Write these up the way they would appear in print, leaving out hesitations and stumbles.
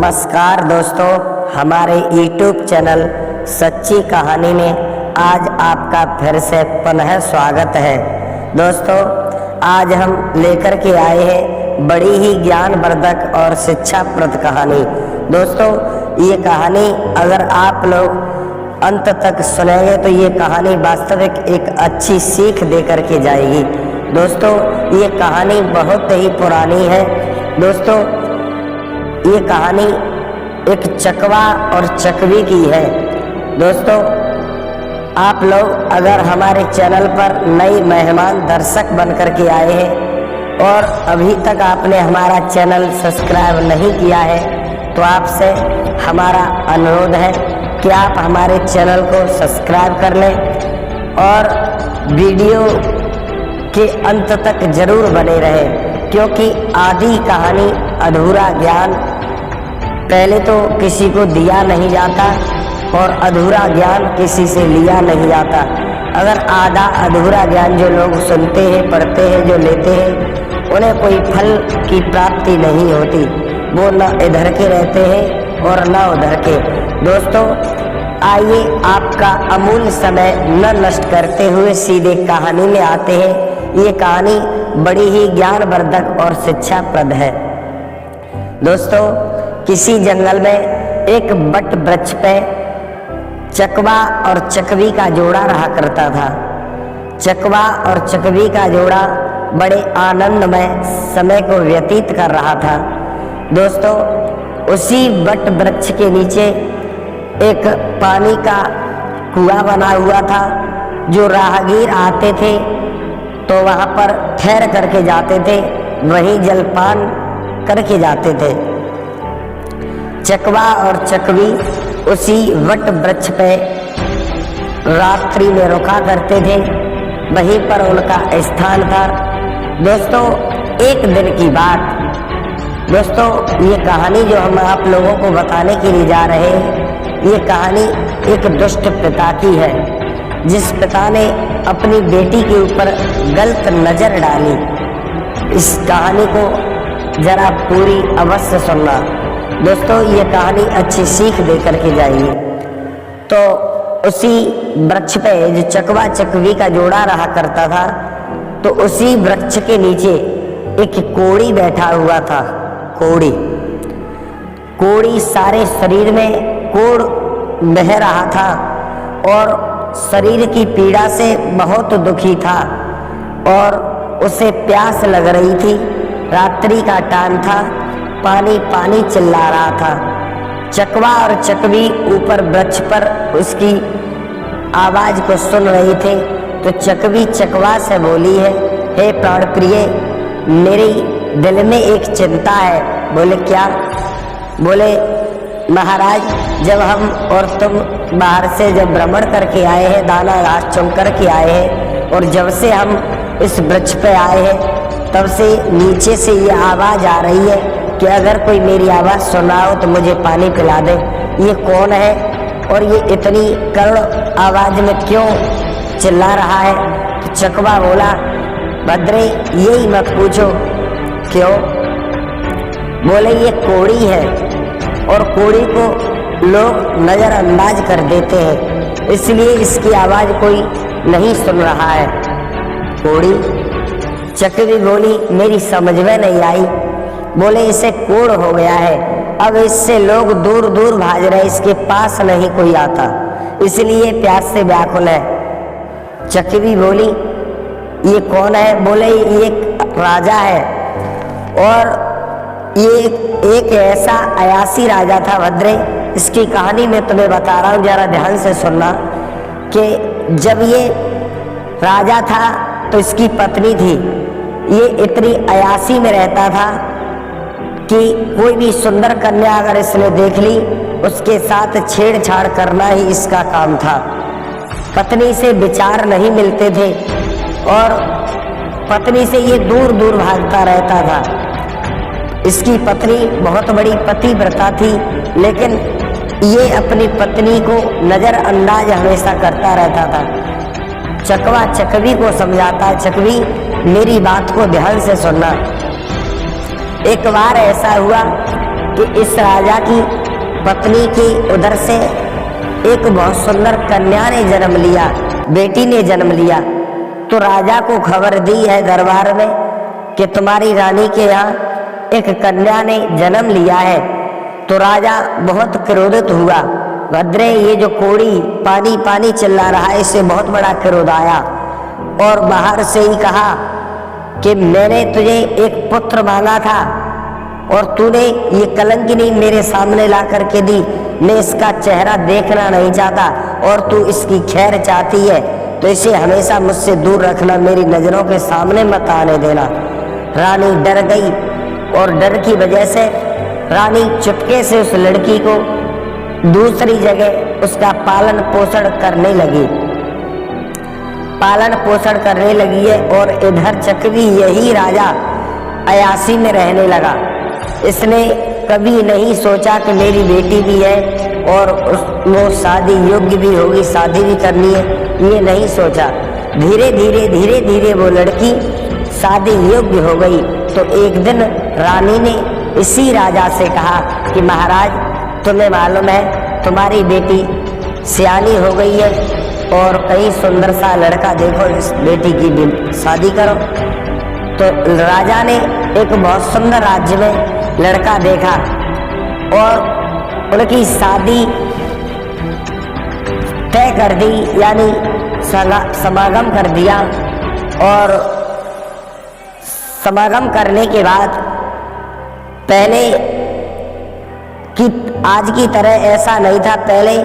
नमस्कार दोस्तों, हमारे YouTube चैनल सच्ची कहानी में आज आपका फिर से पुनः स्वागत है। दोस्तों, आज हम लेकर के आए हैं बड़ी ही ज्ञानवर्धक और शिक्षाप्रद कहानी। दोस्तों, ये कहानी अगर आप लोग अंत तक सुनेंगे तो ये कहानी वास्तविक एक अच्छी सीख दे करके जाएगी। दोस्तों, ये कहानी बहुत ही पुरानी है। दोस्तों, ये कहानी एक चकवा और चकवी की है। दोस्तों, आप लोग अगर हमारे चैनल पर नए मेहमान दर्शक बन कर के आए हैं और अभी तक आपने हमारा चैनल सब्सक्राइब नहीं किया है तो आपसे हमारा अनुरोध है कि आप हमारे चैनल को सब्सक्राइब कर लें और वीडियो के अंत तक जरूर बने रहें, क्योंकि आधी कहानी अधूरा ज्ञान पहले तो किसी को दिया नहीं जाता और अधूरा ज्ञान किसी से लिया नहीं जाता। अगर आधा अधूरा ज्ञान जो लोग सुनते हैं, पढ़ते हैं, जो लेते हैं, उन्हें कोई फल की प्राप्ति नहीं होती। वो न इधर के रहते हैं और न उधर के। दोस्तों, आइए आपका अमूल्य समय न नष्ट करते हुए सीधे कहानी में आते हैं। ये कहानी बड़ी ही ज्ञानवर्धक और शिक्षाप्रद है। दोस्तों, किसी जंगल में एक बट वृक्ष पे चकवा और चकवी का जोड़ा रहा करता था। चकवा और चकवी का जोड़ा बड़े आनंद में समय को व्यतीत कर रहा था। दोस्तों, उसी बट वृक्ष के नीचे एक पानी का कुआं बना हुआ था। जो राहगीर आते थे तो वहाँ पर ठहर करके जाते थे, वहीं जलपान करके जाते थे। चकवा और चकवी उसी वट वृक्ष पे रात्रि में रुका करते थे, वहीं पर उनका स्थान था। दोस्तों, एक दिन की बात। दोस्तों, ये कहानी जो हम आप लोगों को बताने के लिए जा रहे हैं, ये कहानी एक दुष्ट पिता की है, जिस पिता ने अपनी बेटी के ऊपर गलत नजर डाली। इस कहानी को जरा पूरी अवश्य सुनना। दोस्तों, ये कहानी अच्छी सीख दे करके जाएगी। तो उसी वृक्ष पे जो चकवा चकवी का जोड़ा रहा करता था, तो उसी वृक्ष के नीचे एक कोढ़ी बैठा हुआ था। कोढ़ी सारे शरीर में कोढ़ बह रहा था और शरीर की पीड़ा से बहुत दुखी था और उसे प्यास लग रही थी। रात्रि का टाइम था, पानी पानी चिल्ला रहा था। चकवा और चकवी ऊपर वृक्ष पर उसकी आवाज को सुन रहे थे। तो चकवी चकवा से बोली है, हे प्राण प्रिय, मेरे दिल में एक चिंता है। बोले, क्या? बोले, महाराज, जब हम और तुम बाहर से जब भ्रमण करके आए हैं, दाना घास चुन करके आए हैं, और जब से हम इस वृक्ष पे आए हैं तब से नीचे से ये आवाज आ रही है कि अगर कोई मेरी आवाज सुना हो तो मुझे पानी पिला दे। ये कौन है और ये इतनी करुण आवाज में क्यों चिल्ला रहा है? तो चकवा बोला, भद्रे, यही मत पूछो। क्यों? बोले, ये कोढ़ी है और कोढ़ी को लोग नजरअंदाज कर देते हैं, इसलिए इसकी आवाज कोई नहीं सुन रहा है। कोढ़ी चकवी बोली, मेरी समझ में नहीं आई। बोले, इसे कोढ़ हो गया है, अब इससे लोग दूर दूर भाग रहे, इसके पास नहीं कोई आता, इसलिए प्यास से व्याकुल है। चकवी बोली, ये कौन है? बोले, ये एक राजा है और ये एक ऐसा अयासी राजा था। भद्रे, इसकी कहानी मैं तुम्हें बता रहा हूँ, जरा ध्यान से सुनना। कि जब ये राजा था तो इसकी पत्नी थी। ये इतनी अयासी में रहता था कि कोई भी सुंदर कन्या अगर इसने देख ली, उसके साथ छेड़छाड़ करना ही इसका काम था। पत्नी से विचार नहीं मिलते थे और पत्नी से ये दूर दूर भागता रहता था। इसकी पत्नी बहुत बड़ी पतिव्रता थी, लेकिन ये अपनी पत्नी को नजरअंदाज हमेशा करता रहता था। चकवा चकवी को समझाता, चकवी, मेरी बात को ध्यान से सुनना। एक बार ऐसा हुआ कि इस राजा की पत्नी की उधर से एक बहुत सुंदर कन्या ने जन्म लिया, बेटी ने जन्म लिया। तो राजा को खबर दी है दरबार में कि तुम्हारी रानी के यहाँ एक कन्या ने जन्म लिया है। तो राजा बहुत क्रोधित हुआ। भद्रे, ये जो कोड़ी पानी पानी चिल्ला रहा है, इससे बहुत बड़ा क्रोध आया और बाहर से ही कहा कि मैंने तुझे एक पुत्र मांगा था और तूने ये कलंकिनी मेरे सामने ला करके दी। मैं इसका चेहरा देखना नहीं चाहता और तू इसकी खैर चाहती है, तो इसे हमेशा मुझसे दूर रखना, मेरी नजरों के सामने मत आने देना। रानी डर गई और डर की वजह से रानी चुपके से उस लड़की को दूसरी जगह उसका पालन पोषण करने लगी, पालन पोषण करने लगी है। और इधर चकवी यही राजा अयासी में रहने लगा। इसने कभी नहीं सोचा कि मेरी बेटी भी है और वो शादी योग्य भी होगी, शादी भी करनी है, ये नहीं सोचा। धीरे धीरे वो लड़की शादी योग्य हो गई। तो एक दिन रानी ने इसी राजा से कहा कि महाराज, तुम्हें मालूम है तुम्हारी बेटी सियानी हो गई है और कहीं सुंदर सा लड़का देखो, इस बेटी की भी शादी करो। तो राजा ने एक बहुत सुंदर राज्य में लड़का देखा और उनकी शादी तय कर दी, यानी समागम कर दिया। और समागम करने के बाद पहले कि आज की तरह ऐसा नहीं था। पहले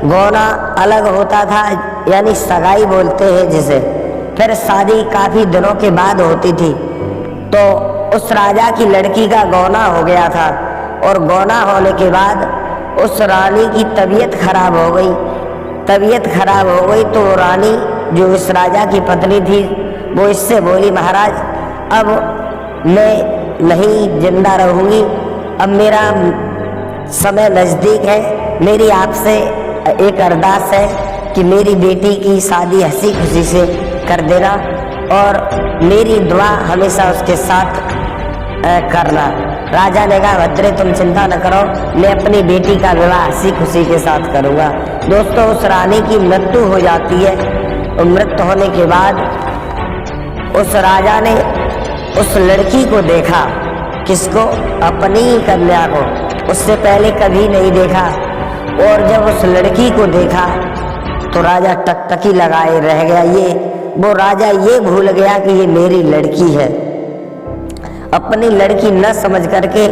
गौना अलग होता था, यानी सगाई बोलते हैं जिसे, फिर शादी काफी दिनों के बाद होती थी। तो उस राजा की लड़की का गौना हो गया था और गौना होने के बाद उस रानी की तबीयत खराब हो गई। तबीयत खराब हो गई तो रानी जो इस राजा की पत्नी थी वो इससे बोली, महाराज अब मैं नहीं जिंदा रहूंगी, अब मेरा समय नज़दीक है। मेरी आपसे एक अरदास है कि मेरी बेटी की शादी हंसी खुशी से कर देना और मेरी दुआ हमेशा उसके साथ करना। राजा ने कहा, भद्रे तुम चिंता न करो, मैं अपनी बेटी का विवाह हंसी खुशी के साथ करूँगा। दोस्तों, उस रानी की मृत्यु हो जाती है और मृत्यु होने के बाद उस राजा ने उस लड़की को देखा। किसको? अपनी ही कन्या को। उससे पहले कभी नहीं देखा। और जब उस लड़की को देखा तो राजा टकटकी लगाए रह गया। वो राजा ये भूल गया कि ये मेरी लड़की है। अपनी लड़की न समझ करके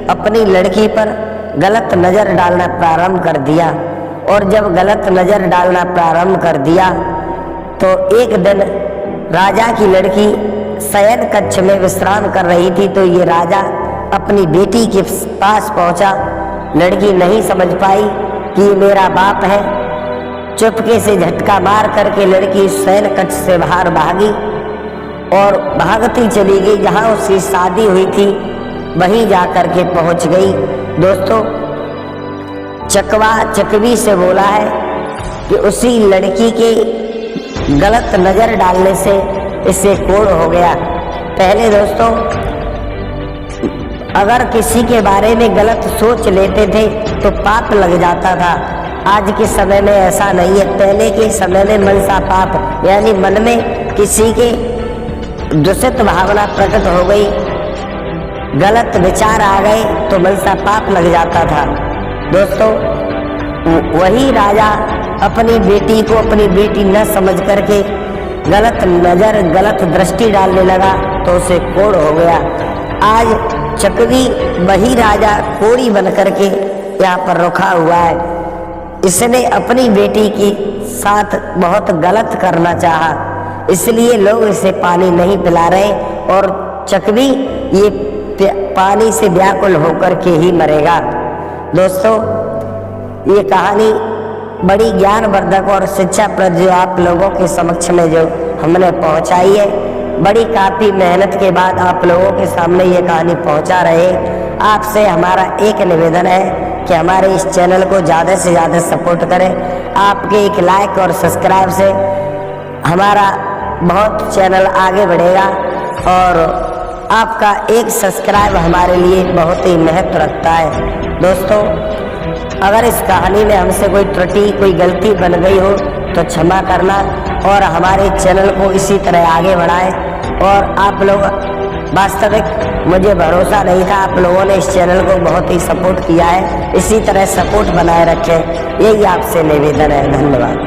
अपनी लड़की पर गलत नज़र डालना प्रारंभ कर दिया। और जब गलत नज़र डालना प्रारंभ कर दिया तो एक दिन राजा की लड़की शयन कक्ष में विश्राम कर रही थी। तो ये राजा अपनी बेटी के पास पहुंचा। लड़की नहीं समझ पाई कि ये मेरा बाप है। चुपके से झटका मार करके लड़की शयन कक्ष से बाहर भागी और भागती चली गई। जहां उसकी शादी हुई थी वहीं जा करके पहुंच गई। दोस्तों, चकवा चकवी से बोला है कि उसी लड़की के गलत नज़र डालने से इससे कोढ़ हो गया। पहले दोस्तों, अगर किसी के बारे में गलत सोच लेते थे तो पाप लग जाता था। आज के समय में ऐसा नहीं है। पहले के समय में मनसा पाप, यानी मन में किसी के दूषित भावना प्रकट हो गई, गलत विचार आ गए तो मनसा पाप लग जाता था। दोस्तों, वही राजा अपनी बेटी को अपनी बेटी न समझ करके गलत नज़र गलत दृष्टि डालने लगा तो उसे कोढ़ हो गया। आज चकवी वही राजा कोढ़ी बन करके यहाँ पर रुका हुआ है। इसने अपनी बेटी की साथ बहुत गलत करना चाहा, इसलिए लोग इसे पानी नहीं पिला रहे और चकवी ये पानी से व्याकुल होकर के ही मरेगा। दोस्तों, ये कहानी बड़ी ज्ञानवर्धक और शिक्षाप्रद जो आप लोगों के समक्ष में जो हमने पहुंचाई है, बड़ी काफ़ी मेहनत के बाद आप लोगों के सामने ये कहानी पहुंचा रहे। आपसे हमारा एक निवेदन है कि हमारे इस चैनल को ज़्यादा से ज़्यादा सपोर्ट करें। आपके एक लाइक और सब्सक्राइब से हमारा बहुत चैनल आगे बढ़ेगा और आपका एक सब्सक्राइब हमारे लिए बहुत ही महत्व रखता है। दोस्तों, अगर इस कहानी में हमसे कोई त्रुटि, कोई गलती बन गई हो तो क्षमा करना और हमारे चैनल को इसी तरह आगे बढ़ाएं। और आप लोग, वास्तविक मुझे भरोसा नहीं था, आप लोगों ने इस चैनल को बहुत ही सपोर्ट किया है। इसी तरह सपोर्ट बनाए रखें, यही आपसे निवेदन है। धन्यवाद।